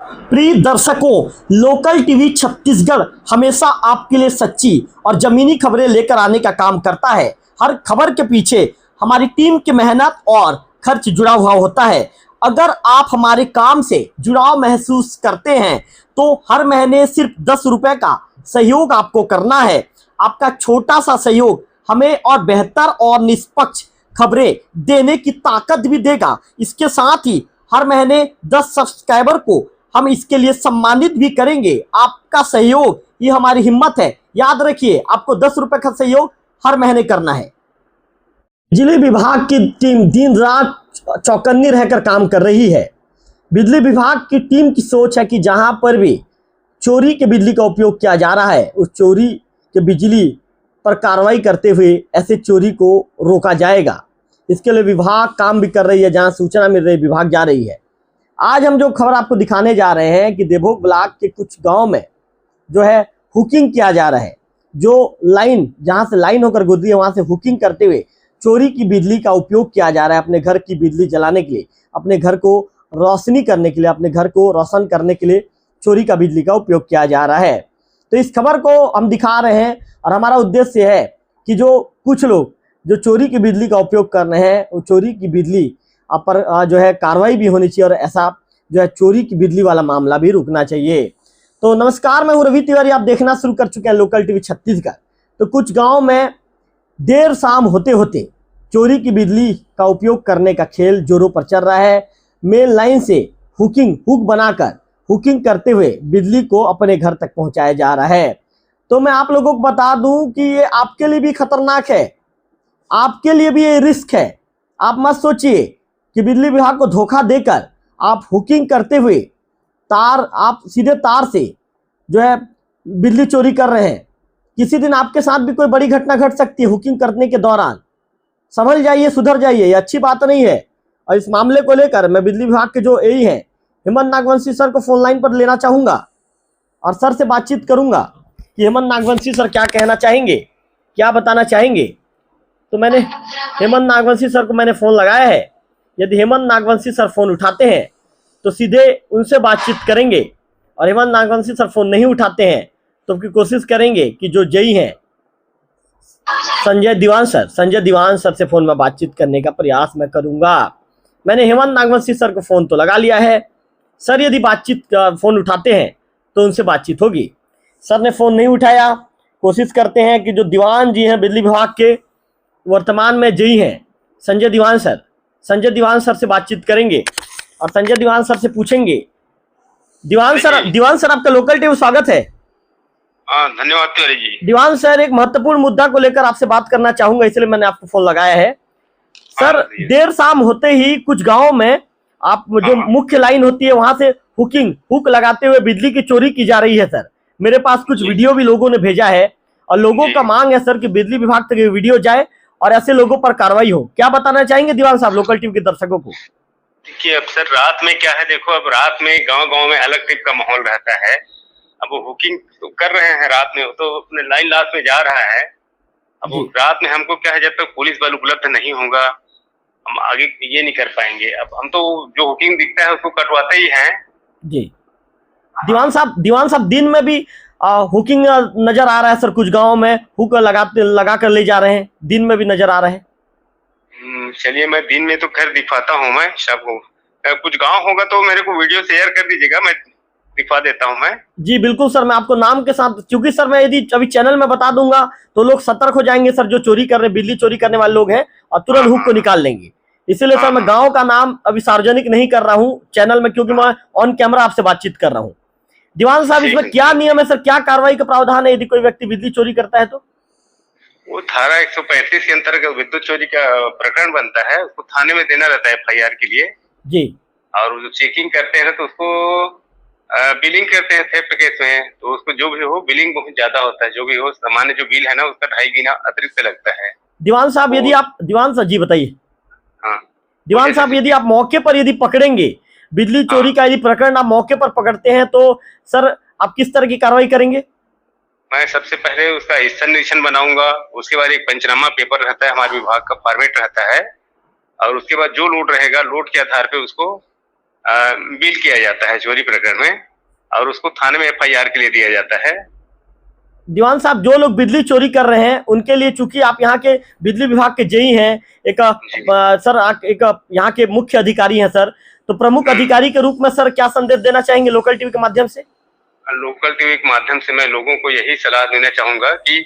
प्रिय दर्शकों, local TV Chhattisgarh हमेशा आपके लिए सच्ची और जमीनी खबरें लेकर आने का काम करता है। हर खबर के पीछे हमारी टीम की मेहनत और खर्च जुड़ा हुआ होता है। अगर आप हमारे काम से जुड़ाव महसूस करते हैं तो हर महीने सिर्फ 10 रुपए का सहयोग आपको करना है। आपका छोटा सा सहयोग हमें और बेहतर और निष्पक्ष खबरें देने की ताकत भी देगा। इसके साथ ही हर महीने 10 सब्सक्राइबर को हम इसके लिए सम्मानित भी करेंगे। आपका सहयोग ये हमारी हिम्मत है। याद रखिए, आपको 10 रुपए का सहयोग हर महीने करना है। बिजली विभाग की टीम दिन रात चौकन्नी रहकर काम कर रही है। बिजली विभाग की टीम की सोच है कि जहां पर भी चोरी के बिजली का उपयोग किया जा रहा है, उस चोरी के बिजली पर कार्रवाई करते हुए ऐसे चोरी को रोका जाएगा। इसके लिए विभाग काम भी कर रही है। जहां सूचना मिल रही है, विभाग जा रही है। आज हम जो खबर आपको दिखाने जा रहे हैं कि देवभोग ब्लॉक के कुछ गांव में जो है हुकिंग किया जा रहा है। जो लाइन, जहां से लाइन होकर गुजरी है, वहां से हुकिंग करते हुए चोरी की बिजली का उपयोग किया जा रहा है। अपने घर की बिजली जलाने के लिए, अपने घर को रोशनी करने के लिए, अपने घर को रोशन करने के लिए चोरी का बिजली का उपयोग किया जा रहा है। तो इस खबर को हम दिखा रहे हैं और हमारा उद्देश्य है कि जो कुछ लोग जो चोरी की बिजली का उपयोग कर रहे हैं, वो चोरी की बिजली पर जो है कार्रवाई भी होनी चाहिए और ऐसा जो है चोरी की बिजली वाला मामला भी रुकना चाहिए। तो नमस्कार, मैं हूं रवि तिवारी। आप देखना शुरू कर चुके हैं लोकल टीवी छत्तीसगढ़। तो कुछ गांव में देर शाम होते होते चोरी की बिजली का उपयोग करने का खेल जोरों पर चल रहा है। मेन लाइन से हुक बनाकर हुकिंग करते हुए बिजली को अपने घर तक पहुंचाया जा रहा है। तो मैं आप लोगों को बता दूं कि ये आपके लिए भी खतरनाक है, आपके लिए भी ये रिस्क है। आप मत सोचिए कि बिजली विभाग को धोखा देकर आप हुकिंग करते हुए आप सीधे तार से जो है बिजली चोरी कर रहे हैं। किसी दिन आपके साथ भी कोई बड़ी घटना घट सकती है हुकिंग करने के दौरान। समझ जाइए, सुधर जाइए, ये अच्छी बात नहीं है। और इस मामले को लेकर मैं बिजली विभाग के जो एई हैं हेमंत नागवंशी सर को फोन लाइन पर लेना चाहूंगा और सर से बातचीत करूंगा कि हेमंत नागवंशी सर क्या कहना चाहेंगे, क्या बताना चाहेंगे। तो मैंने हेमंत नागवंशी सर को मैंने फोन लगाया है। यदि हेमंत नागवंशी सर फोन उठाते हैं तो सीधे उनसे बातचीत करेंगे, और हेमंत नागवंशी सर फोन नहीं उठाते हैं तो उसकी कोशिश करेंगे कि जो जेई हैं संजय दीवान सर से फोन में बातचीत करने का प्रयास मैं करूंगा। मैंने हेमंत नागवंशी सर को फोन तो लगा लिया है। सर यदि बातचीत फोन उठाते हैं तो उनसे बातचीत होगी। सर ने फोन नहीं उठाया। कोशिश करते हैं कि जो दीवान जी हैं बिजली विभाग के, वर्तमान में जेई हैं संजय दीवान सर से बातचीत करेंगे और संजय दीवान सर से पूछेंगे। दीवान सर आपका लोकल टीवी स्वागत है। धन्यवाद तिवारी जी। दीवान सर, एक महत्वपूर्ण मुद्दा को लेकर आपसे बात करना चाहूंगा, इसलिए मैंने आपको फोन लगाया है। सर, देर शाम होते ही कुछ गांवों में आप जो मुख्य लाइन होती है वहां से हुक लगाते हुए बिजली की चोरी की जा रही है। सर, मेरे पास कुछ वीडियो भी लोगों ने भेजा है और लोगों का मांग है सर कि बिजली विभाग तक ये वीडियो जाए और ऐसे लोगों पर कार्रवाई हो। क्या बताना चाहेंगे दीवान साहब लोकल टीवी के दर्शकों को? देखिए, अब सर रात में क्या है, देखो अब रात में गांव में अलग टाइप का माहौल रहता है। अब वो हुकिंग तो कर रहे हैं रात में, तो अपने लाइन लास्ट में जा रहा है। अब रात में हमको क्या है, जब तक पुलिस बल उपलब्ध नहीं होगा हम आगे ये नहीं कर पाएंगे। अब हम तो जो हुकिंग दिखता है उसको कटवाते ही हैं जी। दीवान साहब दिन में भी हुकिंग नजर आ रहा है सर। कुछ गाँव में हुक लगा कर ले जा रहे हैं, दिन में भी नजर आ रहे हैं। चलिए, मैं दिन में तो खैर दिखाता हूँ मैं सबको। कुछ गांव होगा तो मेरे को वीडियो शेयर कर दीजिएगा, मैं दिखा देता हूँ मैं। जी बिल्कुल सर, मैं आपको नाम के साथ, क्योंकि सर मैं यदि अभी चैनल में बता दूंगा तो लोग सतर्क हो जाएंगे सर, जो चोरी कर रहे, बिजली चोरी करने वाले लोग हैं, और तुरंत हुक को निकाल लेंगे। इसलिए सर मैं गाँव का नाम अभी सार्वजनिक नहीं कर रहा हूँ चैनल में, क्योंकि मैं ऑन कैमरा आपसे बातचीत कर रहा हूँ। दीवान साहब, इसमें क्या नियम है सर, क्या कार्रवाई का प्रावधान है यदि कोई व्यक्ति बिजली चोरी करता है तो? वो धारा 135 के अंतर्गत विद्युत चोरी का प्रकरण बनता है, उसको थाने में देना रहता है FIR के लिए जी। और जो चेकिंग करते हैं तो उसको बिलिंग करते हैं थेफ्ट केस में, तो उसको जो भी हो बिलिंग बहुत ज्यादा होता है। जो भी हो, सामान्य जो बिल है ना उसका 2.5 गुना अतिरिक्त लगता है। दीवान साहब यदि आप, दीवान साहब जी बताइए। हाँ दीवान साहब, यदि आप मौके पर यदि पकड़ेंगे बिजली चोरी का, यदि प्रकरण आप मौके पर पकड़ते हैं तो सर आप किस तरह की कार्रवाई करेंगे? मैं सबसे पहले उसका हिस्सा निरीक्षण बनाऊंगा, उसके बाद एक पंचनामा पेपर रहता है, हमारे विभाग का फॉर्मेट रहता है, और उसके बाद जो लोड रहेगा लोड के आधार पे उसको बिल किया जाता है चोरी प्रकरण में और उसको थाने में FIR के लिए दिया जाता है। दीवान साहब, जो लोग बिजली चोरी कर रहे हैं उनके लिए, चूंकि आप यहाँ के बिजली विभाग के जेई हैं, एक सर एक यहाँ के मुख्य अधिकारी हैं सर, तो प्रमुख अधिकारी के रूप में सर क्या संदेश देना चाहेंगे लोकल टीवी के माध्यम से? लोकल टीवी के माध्यम से मैं लोगों को यही सलाह देना चाहूंगा कि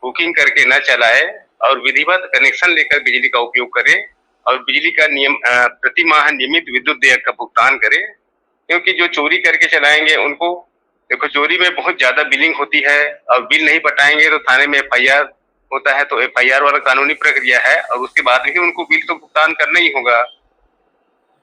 बुकिंग करके न चलाए और विधिवत कनेक्शन लेकर बिजली का उपयोग करे और बिजली का नियम प्रति माह नियमित विद्युत देयक का भुगतान करे। क्योंकि जो चोरी करके चलाएंगे उनको, देखो चोरी में बहुत ज्यादा बिलिंग होती है और बिल नहीं पटाएंगे तो थाने में FIR होता है, तो FIR वाला कानूनी प्रक्रिया है और उसके बाद ही उनको बिल तो भुगतान करना ही होगा।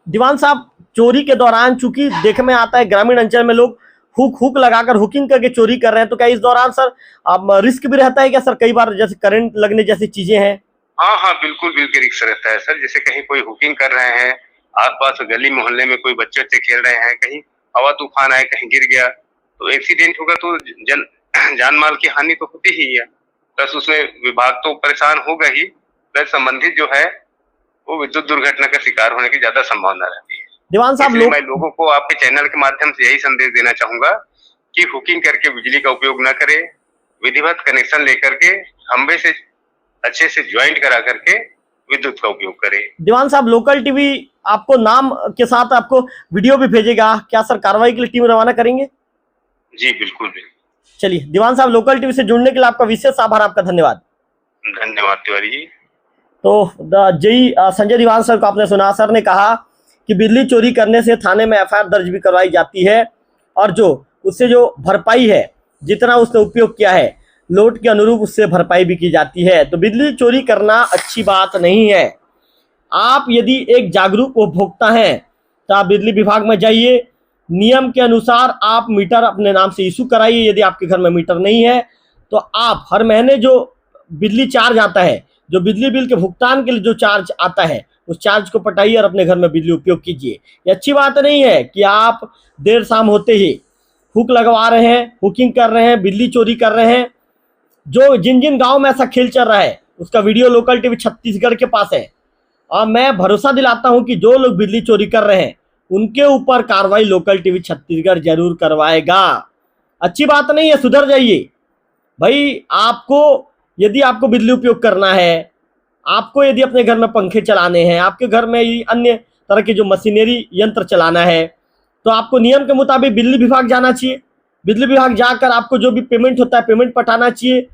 दीवान साहब, चोरी के दौरान चूंकि देखने में आता है ग्रामीण अंचल में लोग हुक लगाकर हुकिंग करके चोरी कर रहे हैं, तो क्या इस दौरान सर अब रिस्क भी रहता है क्या सर? कई बार जैसे करंट लगने जैसी चीजें हैं। हाँ, बिल्कुल रिस्क रहता है सर। जैसे कहीं कोई हुकिंग कर रहे हैं, आसपास गली मोहल्ले में कोई बच्चे खेल रहे हैं, कहीं हवा तूफान आए, कहीं गिर गया तो एक्सीडेंट होगा तो जान माल की हानि तो होती ही है। प्लस उसमें विभाग तो परेशान होगा ही, प्लस संबंधित जो है वो विद्युत दुर्घटना का शिकार होने की ज्यादा संभावना रहती है। दीवान साहब, मैं लोगों को आपके चैनल के माध्यम से यही संदेश देना चाहूंगा कि हुकिंग करके बिजली का उपयोग न करें, विधिवत कनेक्शन लेकर के खंबे से अच्छे से ज्वाइंट करा करके विद्युत का उपयोग करें। दीवान साहब, लोकल टीवी आपको नाम के साथ आपको वीडियो भी भेजेगा, क्या सर कार्रवाई के लिए टीम रवाना करेंगे? जी बिल्कुल। चलिए दीवान साहब, लोकल टीवी से जुड़ने के लिए आपका विशेष आभार, आपका धन्यवाद। धन्यवाद तिवारी जी। तो जेई संजय दीवान सर को आपने सुना, सर ने कहा कि बिजली चोरी करने से थाने में FIR दर्ज भी करवाई जाती है और जो उससे जो भरपाई है, जितना उसने उपयोग किया है लोड के अनुरूप उससे भरपाई भी की जाती है। तो बिजली चोरी करना अच्छी बात नहीं है। आप यदि एक जागरूक उपभोक्ता हैं तो आप बिजली विभाग में जाइए, नियम के अनुसार आप मीटर अपने नाम से इशू कराइए। यदि आपके घर में मीटर नहीं है तो आप हर महीने जो बिजली चार्ज आता है, जो बिजली बिल के भुगतान के लिए जो चार्ज आता है, उस चार्ज को पटाइए और अपने घर में बिजली उपयोग कीजिए। ये अच्छी बात नहीं है कि आप देर शाम होते ही हुक लगवा रहे हैं, हुकिंग कर रहे हैं, बिजली चोरी कर रहे हैं। जो जिन गांव में ऐसा खेल चल रहा है उसका वीडियो लोकल टीवी छत्तीसगढ़ के पास है और मैं भरोसा दिलाता हूं कि जो लोग बिजली चोरी कर रहे हैं उनके ऊपर कार्रवाई लोकल टीवी छत्तीसगढ़ जरूर करवाएगा। अच्छी बात नहीं है, सुधर जाइए भाई। यदि आपको बिजली उपयोग करना है, आपको यदि अपने घर में पंखे चलाने हैं, आपके घर में अन्य तरह के जो मशीनरी यंत्र चलाना है, तो आपको नियम के मुताबिक बिजली विभाग जाना चाहिए। बिजली विभाग जाकर आपको जो भी पेमेंट होता है पेमेंट पटाना चाहिए।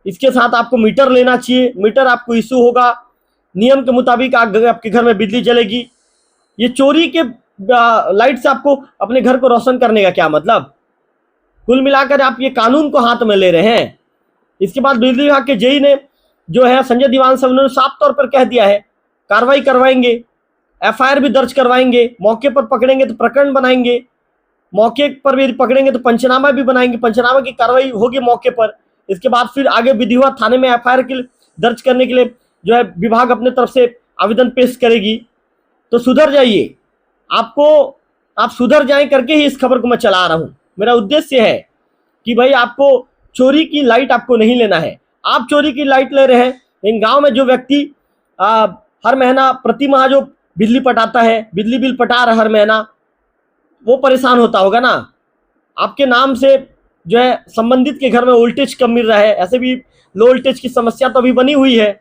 इसके साथ आपको मीटर लेना चाहिए, मीटर आपको इशू होगा, नियम के मुताबिक आपके घर में बिजली जलेगी। ये चोरी के लाइट से आपको अपने घर को रोशन करने का क्या मतलब? कुल मिलाकर आप ये कानून को हाथ में ले रहे हैं। इसके बाद बिजली विभाग के जेई ने जो है संजय दीवान साहब ने साफ तौर पर कह दिया है कार्रवाई करवाएंगे, FIR भी दर्ज करवाएंगे, मौके पर पकड़ेंगे तो प्रकरण बनाएंगे, मौके पर भी पकड़ेंगे तो पंचनामा भी बनाएंगे, पंचनामा की कार्रवाई होगी मौके पर। इसके बाद फिर आगे विधिवत थाने में FIR के दर्ज करने के लिए जो है विभाग अपने तरफ से आवेदन पेश करेगी। तो सुधर जाइए, आप सुधर जाएं करके ही इस खबर को मैं चला रहा हूं। मेरा उद्देश्य है कि भाई आपको चोरी की लाइट आपको नहीं लेना है। आप चोरी की लाइट ले रहे हैं, लेकिन गांव में जो व्यक्ति हर महीना प्रति माह जो बिजली पटाता है, बिजली बिल पटा रहा है हर महीना, वो परेशान होता होगा ना। आपके नाम से जो है संबंधित के घर में वोल्टेज कम मिल रहा है, ऐसे भी लो वोल्टेज की समस्या तो अभी बनी हुई है।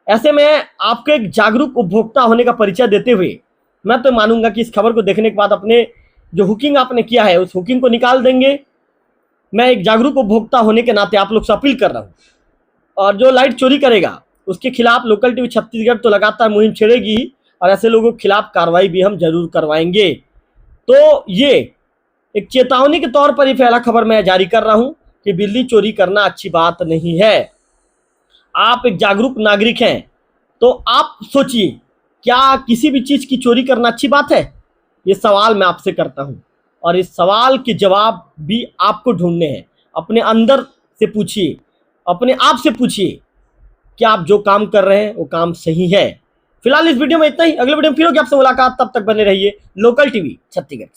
ऐसे में आपको एक जागरूक उपभोक्ता होने का परिचय देते हुए मैं तो मानूंगा कि इस खबर को देखने के बाद अपने जो हुकिंग आपने किया है उस हुकिंग को निकाल देंगे। मैं एक जागरूक उपभोक्ता होने के नाते आप लोग से अपील कर रहा हूँ, और जो लाइट चोरी करेगा उसके खिलाफ लोकल टीवी छत्तीसगढ़ तो लगातार मुहिम छेड़ेगी और ऐसे लोगों के खिलाफ कार्रवाई भी हम जरूर करवाएंगे। तो ये एक चेतावनी के तौर पर ये पहला खबर मैं जारी कर रहा हूं कि बिजली चोरी करना अच्छी बात नहीं है। आप एक जागरूक नागरिक हैं तो आप सोचिए, क्या किसी भी चीज की चोरी करना अच्छी बात है? ये सवाल मैं आपसे करता हूं और इस सवाल के जवाब भी आपको ढूंढने हैं। अपने अंदर से पूछिए, अपने आप से पूछिए कि आप जो काम कर रहे हैं वो काम सही है। फिलहाल इस वीडियो में इतना ही। अगले वीडियो में फिर होगी आपसे मुलाकात, तब तक बने रहिए लोकल टीवी छत्तीसगढ़।